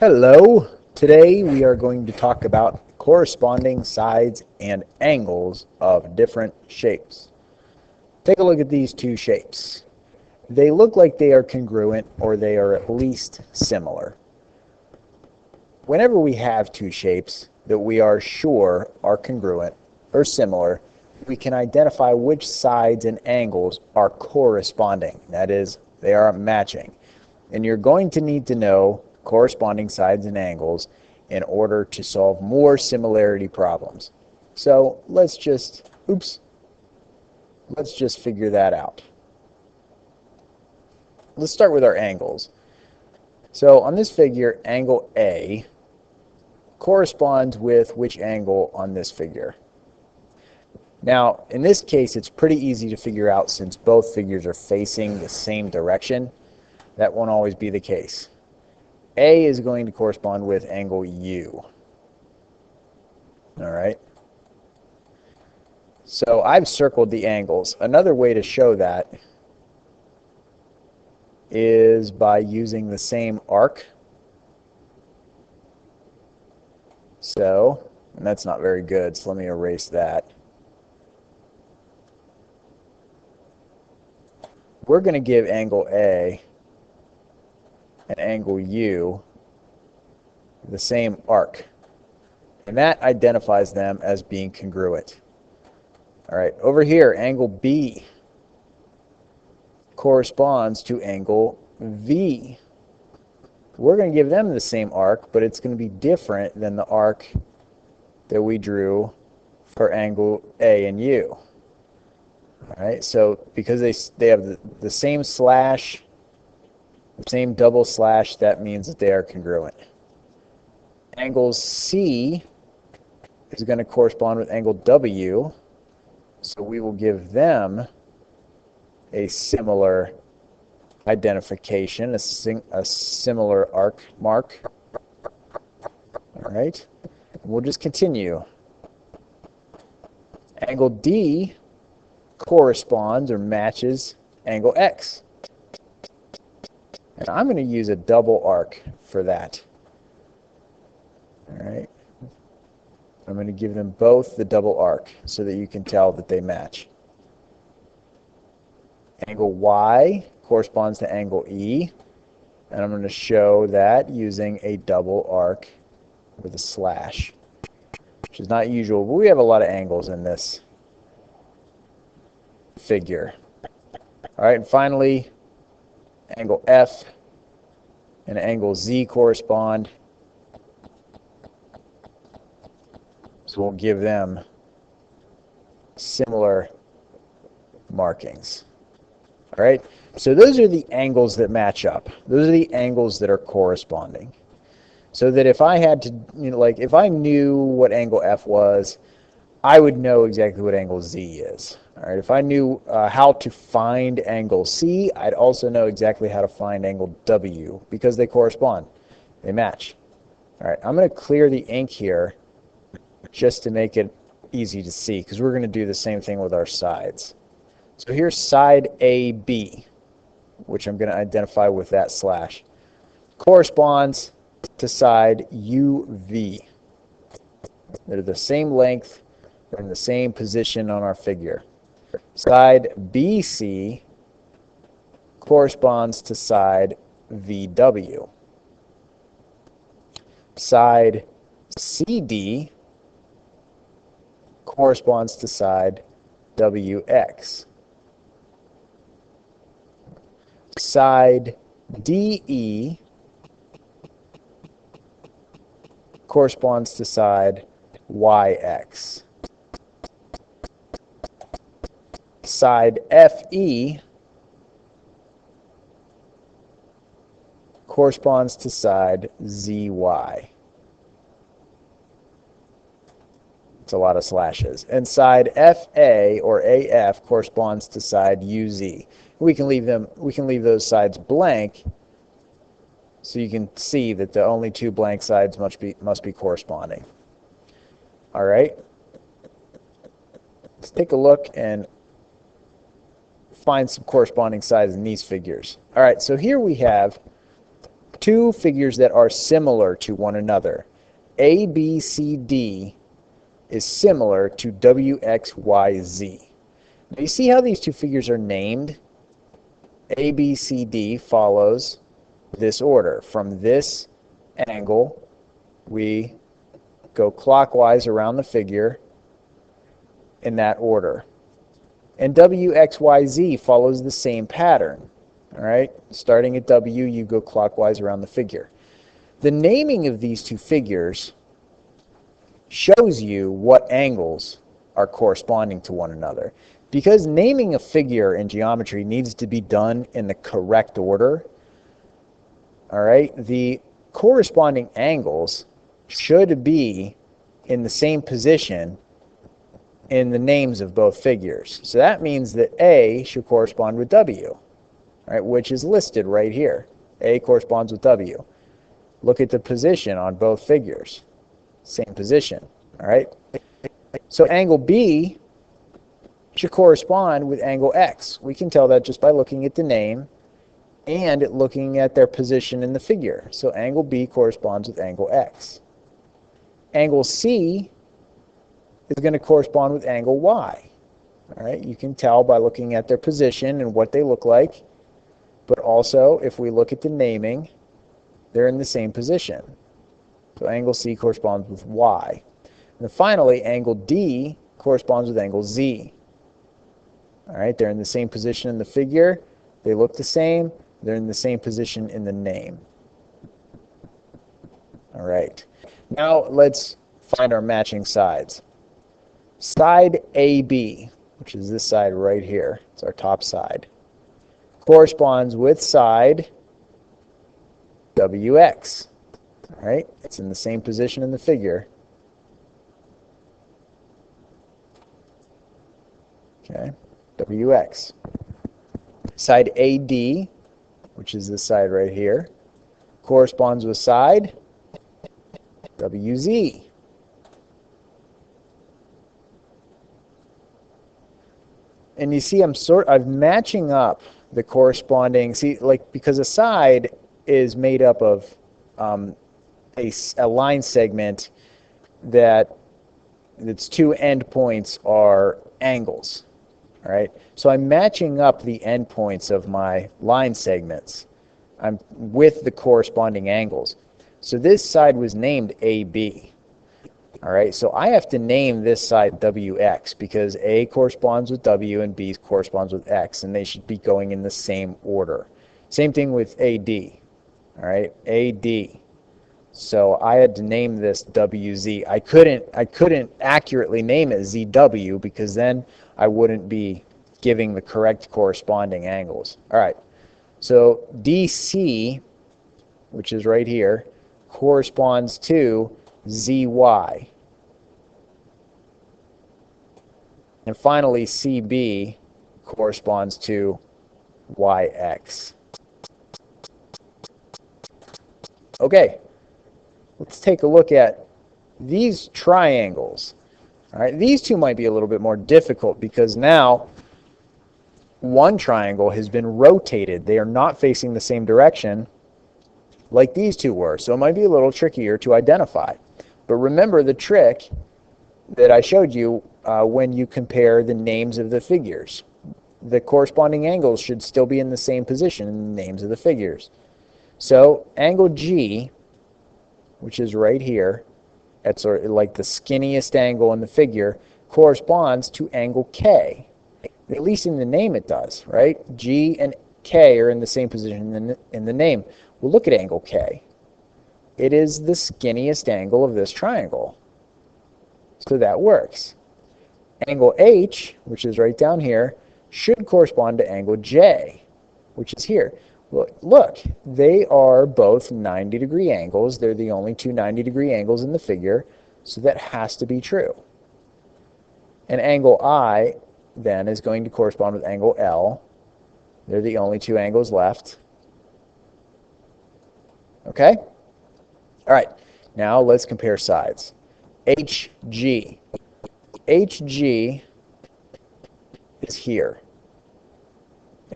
Hello! Today we are going to talk about corresponding sides and angles of different shapes. Take a look at these two shapes. They look like they are congruent, or they are at least similar. Whenever we have two shapes that we are sure are congruent or similar, we can identify which sides and angles are corresponding. That is, they are matching. And you're going to need to know corresponding sides and angles in order to solve more similarity problems. So let's just figure that out. Let's start with our angles. So on this figure, angle A corresponds with which angle on this figure? Now, in this case, it's pretty easy to figure out since both figures are facing the same direction. That won't always be the case. A is going to correspond with angle U. All right. So I've circled the angles. Another way to show that is by using the same arc. So, and that's not very good, so let me erase that. We're going to give angle A and angle U the same arc. And that identifies them as being congruent. All right, over here, angle B corresponds to angle V. We're going to give them the same arc, but it's going to be different than the arc that we drew for angle A and U. All right, so because they have the same slash, the same double slash, that means that they are congruent. Angle C is going to correspond with angle W, so we will give them a similar identification, a similar arc mark. All right, and we'll just continue. Angle D corresponds or matches angle X. And I'm going to use a double arc for that. All right. I'm going to give them both the double arc so that you can tell that they match. Angle Y corresponds to angle E, and I'm going to show that using a double arc with a slash, which is not usual, but we have a lot of angles in this figure. All right, and finally, angle F and angle Z correspond, so we'll give them similar markings. All right, so those are the angles that match up. Those are the angles that are corresponding. So that if I had to, like if I knew what angle F was, I would know exactly what angle Z is. All right, if I knew how to find angle C, I'd also know exactly how to find angle W because they correspond. They match. All right, I'm going to clear the ink here just to make it easy to see because we're going to do the same thing with our sides. So here's side AB, which I'm going to identify with that slash. Corresponds to side UV. They're the same length, they're in the same position on our figure. Side BC corresponds to side VW. Side CD corresponds to side WX. Side DE corresponds to side YX. Side FE corresponds to side ZY. It's a lot of slashes. And side FA or AF corresponds to side UZ. We can leave those sides blank so you can see that the only two blank sides must be corresponding. All right. Let's take a look and find some corresponding sides in these figures. All right, so here we have two figures that are similar to one another. ABCD is similar to WXYZ. Now you see how these two figures are named? ABCD follows this order. From this angle, we go clockwise around the figure in that order. And WXYZ follows the same pattern. All right, starting at W, you go clockwise around the figure. The naming of these two figures shows you what angles are corresponding to one another. Because naming a figure in geometry needs to be done in the correct order, all right, the corresponding angles should be in the same position in the names of both figures. So that means that A should correspond with W, right, which is listed right here. A corresponds with W. Look at the position on both figures. Same position, all right? So angle B should correspond with angle X. We can tell that just by looking at the name and looking at their position in the figure. So angle B corresponds with angle X. Angle C is going to correspond with angle Y. All right? You can tell by looking at their position and what they look like. But also, if we look at the naming, they're in the same position. So angle C corresponds with Y. And then finally, angle D corresponds with angle Z. All right, they're in the same position in the figure. They look the same. They're in the same position in the name. All right. Now let's find our matching sides. Side AB, which is this side right here, it's our top side, corresponds with side WX. All right, it's in the same position in the figure. Okay, WX. Side AD, which is this side right here, corresponds with side WZ. And you see I'm matching up the corresponding, see, like, because a side is made up of a line segment that its two endpoints are angles. All right, so I'm matching up the endpoints of my line segments. I'm with the corresponding angles. So this side was named AB. All right, so I have to name this side WX because A corresponds with W and B corresponds with X, and they should be going in the same order. Same thing with AD. All right, AD. So I had to name this WZ. I couldn't accurately name it ZW because then I wouldn't be giving the correct corresponding angles. All right, so DC, which is right here, corresponds to ZY. And finally, CB corresponds to YX. Okay, let's take a look at these triangles. All right, these two might be a little bit more difficult because now one triangle has been rotated. They are not facing the same direction like these two were, so it might be a little trickier to identify. But remember the trick that I showed you when you compare the names of the figures. The corresponding angles should still be in the same position in the names of the figures. So angle G, which is right here, that's sort of like the skinniest angle in the figure, corresponds to angle K. At least in the name it does, right? G and K are in the same position in the name. Well, look at angle K. It is the skinniest angle of this triangle. So that works. Angle H, which is right down here, should correspond to angle J, which is here. Look, they are both 90-degree angles. They're the only two 90-degree angles in the figure, so that has to be true. And angle I, then, is going to correspond with angle L. They're the only two angles left. Okay? All right, now let's compare sides. HG. HG is here.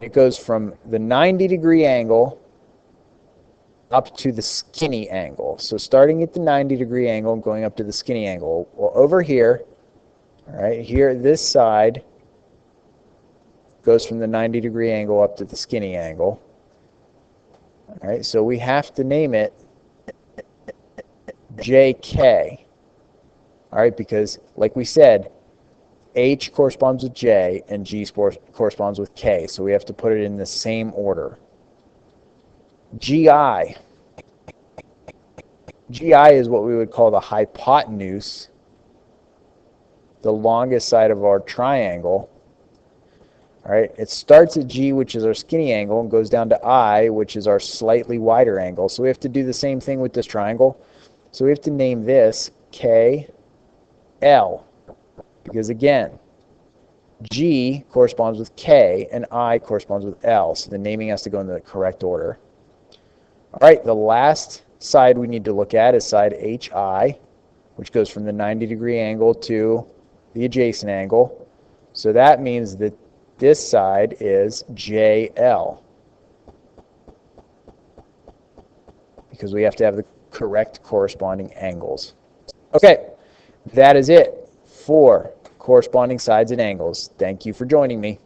It goes from the 90-degree angle up to the skinny angle. So starting at the 90-degree angle and going up to the skinny angle. Well, over here, all right, here, this side goes from the 90-degree angle up to the skinny angle. All right, so we have to name it JK. All right, because like we said, H corresponds with J and G corresponds with K. So we have to put it in the same order. GI. GI is what we would call the hypotenuse, the longest side of our triangle. All right, it starts at G, which is our skinny angle, and goes down to I, which is our slightly wider angle. So we have to do the same thing with this triangle. So we have to name this KL, because again, G corresponds with K and I corresponds with L. So the naming has to go in the correct order. All right, the last side we need to look at is side HI, which goes from the 90-degree angle to the adjacent angle. So that means that this side is JL, because we have to have the correct corresponding angles. Okay, that is it for corresponding sides and angles. Thank you for joining me.